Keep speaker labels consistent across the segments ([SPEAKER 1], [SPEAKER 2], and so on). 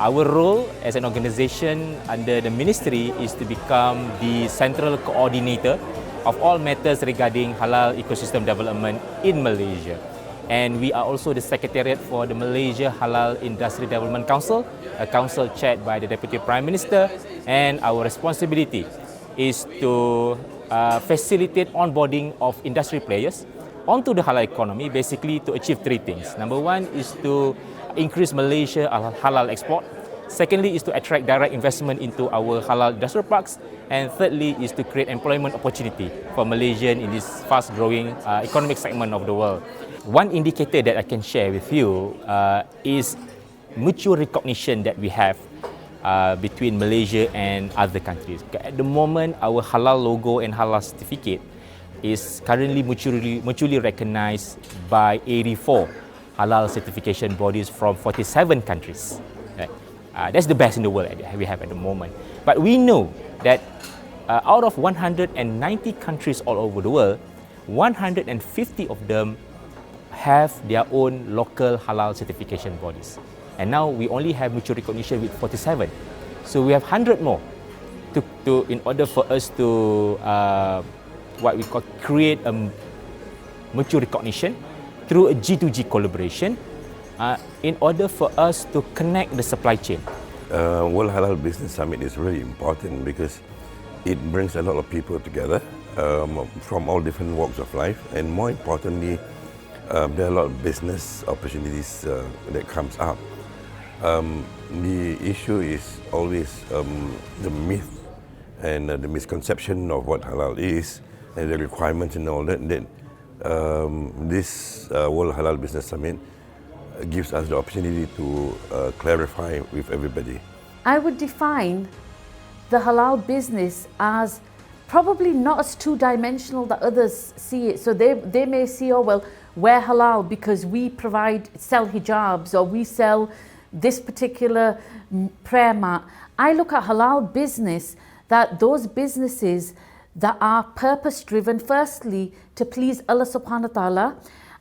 [SPEAKER 1] Our role as an organization under the ministry is to become the central coordinator of all matters regarding halal ecosystem development in Malaysia. And we are also the secretariat for the Malaysia Halal Industry Development Council, a council chaired by the Deputy Prime Minister, and our responsibility is to facilitate onboarding of industry players onto the halal economy, basically to achieve three things. Number one is to increase Malaysia halal export. Secondly is to attract direct investment into our halal industrial parks. And thirdly is to create employment opportunity for Malaysians in this fast-growing economic segment of the world. One indicator that I can share with you is mutual recognition that we have between Malaysia and other countries. At the moment, our halal logo and halal certificate is currently mutually recognized by 84 halal certification bodies from 47 countries. That's the best in the world that we have at the moment. But we know that out of 190 countries all over the world, 150 of them have their own local halal certification bodies. And now we only have mutual recognition with 47. So we have 100 more in order for us to what we call create a mutual recognition through a G2G collaboration in order for us to connect the supply chain.
[SPEAKER 2] World Halal Business Summit is really important because it brings a lot of people together from all different walks of life, and more importantly, there are a lot of business opportunities that comes up. The issue is always the myth and the misconception of what halal is and the requirements and all that. This World Halal Business Summit gives us the opportunity to clarify with everybody.
[SPEAKER 3] I would define the halal business as probably not as two-dimensional that others see it. So they may see, oh well, we're halal because we sell hijabs or we sell this particular prayer mat. I look at halal business, that those businesses that are purpose-driven, firstly to please Allah subhanahu wa ta'ala,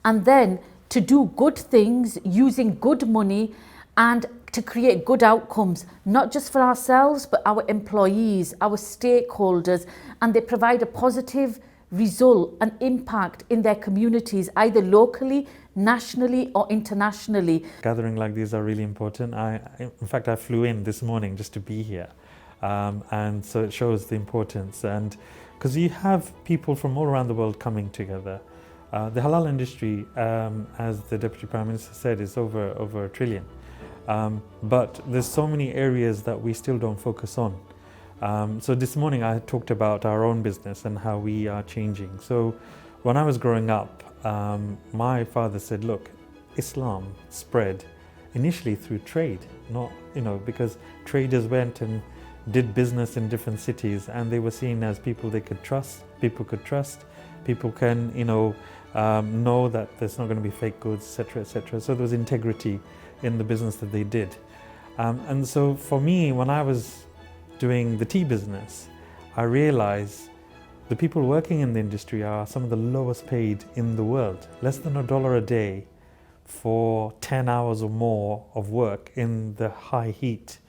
[SPEAKER 3] and then to do good things using good money and to create good outcomes, not just for ourselves, but our employees, our stakeholders, and they provide a positive result and impact in their communities, either locally, nationally or internationally.
[SPEAKER 4] Gathering like these are really important. In fact, I flew in this morning just to be here. And so it shows the importance, and because you have people from all around the world coming together. The halal industry, as the Deputy Prime Minister said, is over $1 trillion. But there's so many areas that we still don't focus on. So this morning I talked about our own business and how we are changing. So when I was growing up, my father said, look, Islam spread initially through trade, not, because traders went and did business in different cities, and they were seen as people they could trust, people can, know that there's not going to be fake goods, etc., etc. So there was integrity in the business that they did. And so for me, when I was doing the tea business, I realized the people working in the industry are some of the lowest paid in the world, less than $1 a day for 10 hours or more of work in the high heat.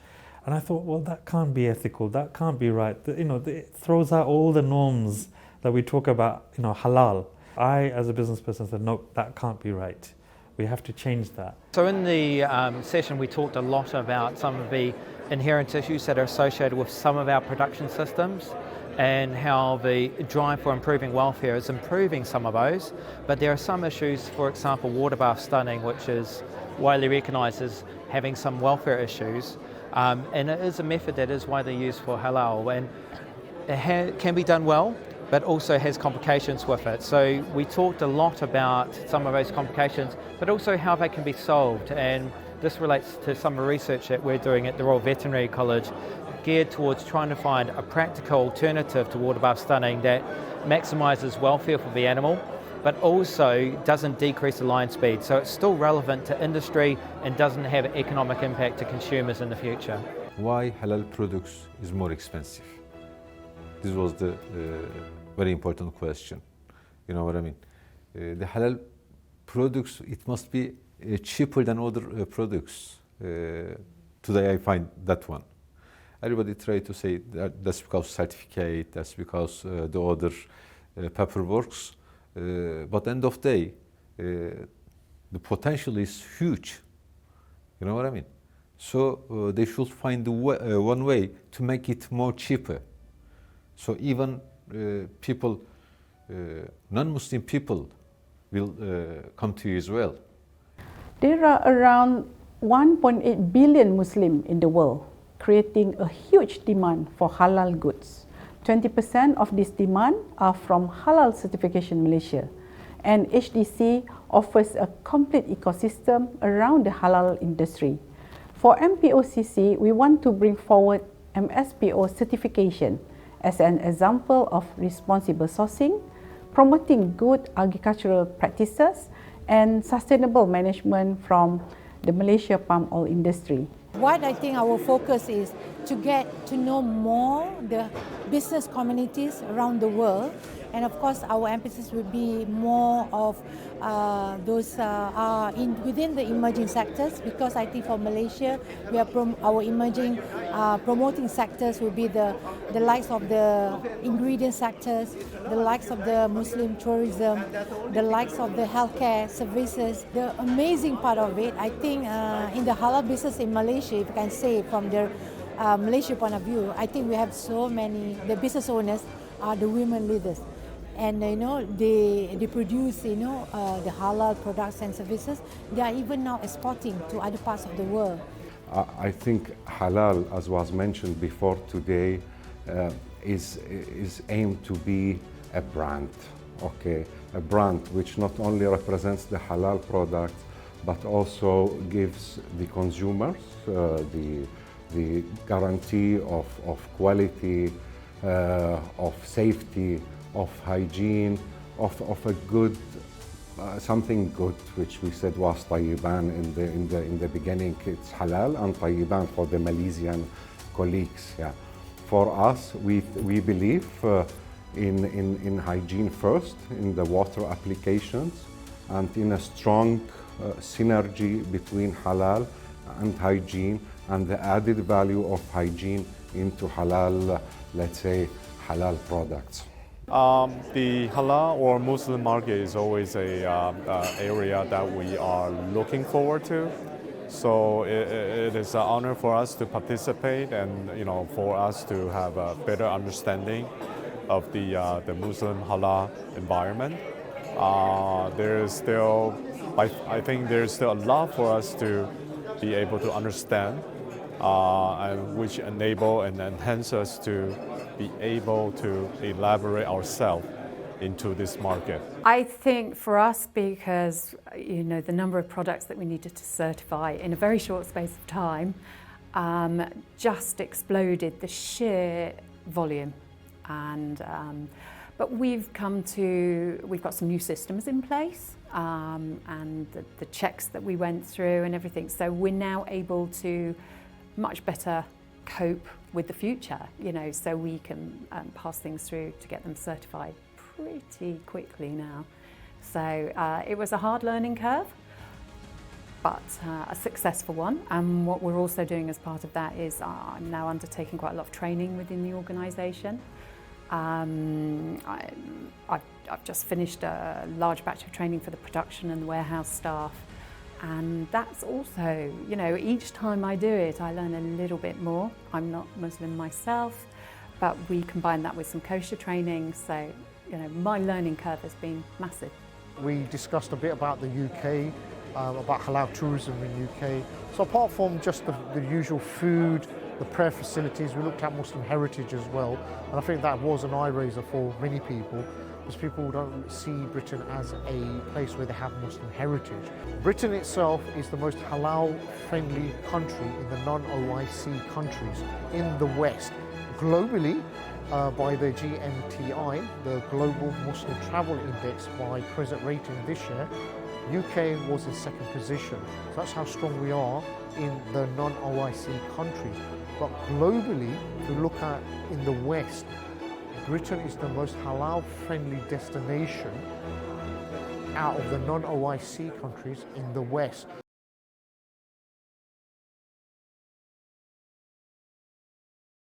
[SPEAKER 4] And I thought, well, that can't be ethical, that can't be right. It throws out all the norms that we talk about, halal. I, as a business person, said, no, that can't be right. We have to change that.
[SPEAKER 5] So in the session, we talked a lot about some of the inherent issues that are associated with some of our production systems and how the drive for improving welfare is improving some of those. But there are some issues, for example, water bath stunning, which is widely recognised as having some welfare issues. And it is a method that is widely used for halal, and it can be done well, but also has complications with it. So we talked a lot about some of those complications, but also how they can be solved. And this relates to some research that we're doing at the Royal Veterinary College, geared towards trying to find a practical alternative to water bath stunning that maximises welfare for the animal, but also doesn't decrease the line speed. So it's still relevant to industry and doesn't have economic impact to consumers in the future.
[SPEAKER 6] Why halal products is more expensive? This was the very important question. You know what I mean? The halal products, it must be cheaper than other products. Today I find that one. Everybody try to say that's because certificate, that's because the other paperworks. But end of day, the potential is huge. You know what I mean? So they should find one way to make it more cheaper. So even people, non-Muslim people, will come to you as well.
[SPEAKER 7] There are around 1.8 billion Muslims in the world, creating a huge demand for halal goods. 20% of this demand are from Halal Certification Malaysia, and HDC offers a complete ecosystem around the halal industry. For MPOCC, we want to bring forward MSPO certification as an example of responsible sourcing, promoting good agricultural practices, and sustainable management from the Malaysia palm oil industry.
[SPEAKER 8] What I think our focus is to get to know more the business communities around the world, and of course our emphasis will be more of those within the emerging sectors, because I think for Malaysia we are our emerging promoting sectors will be the likes of the ingredient sectors, the likes of the Muslim tourism, the likes of the healthcare services. The amazing part of it, I think in the halal business in Malaysia, if you can say from the Malaysia point of view, I think we have so many, the business owners are the women leaders. And they produce the halal products and services. They are even now exporting to other parts of the world.
[SPEAKER 9] I think halal, as was mentioned before today, is aimed to be a brand. Okay, a brand which not only represents the halal product, but also gives the consumers the guarantee of quality, of safety, of hygiene, of a good, something good, which we said was tayyiban in the beginning. It's halal and tayyiban for the Malaysian colleagues. Yeah, for us, we believe in hygiene first, in the water applications, and in a strong synergy between halal and hygiene, and the added value of hygiene into halal, let's say, halal products.
[SPEAKER 10] The halal or Muslim market is always a area that we are looking forward to. So it is an honor for us to participate, and for us to have a better understanding of the Muslim halal environment. I think there's still a lot for us to be able to understand, and which enable and enhance us to be able to elaborate ourselves into this market.
[SPEAKER 11] I think for us, because the number of products that we needed to certify in a very short space of time just exploded, the sheer volume. And but we've got some new systems in place, and the checks that we went through and everything. So we're now able to much better cope with the future, so we can pass things through to get them certified pretty quickly now. So it was a hard learning curve, but a successful one. And what we're also doing as part of that is I'm now undertaking quite a lot of training within the organisation. I've just finished a large batch of training for the production and the warehouse staff. And that's also, each time I do it, I learn a little bit more. I'm not Muslim myself, but we combine that with some kosher training. So, my learning curve has been massive.
[SPEAKER 12] We discussed a bit about the UK, about halal tourism in UK. So apart from just the usual food, the prayer facilities, we looked at Muslim heritage as well. And I think that was an eye raiser for many people, because people don't see Britain as a place where they have Muslim heritage. Britain itself is the most halal-friendly country in the non-OIC countries in the West. Globally, by the GMTI, the Global Muslim Travel Index, by present rating this year, UK was in second position. So that's how strong we are in the non-OIC countries. But globally, if you look at in the West, Britain is the most halal-friendly destination out of the non-OIC countries in the West.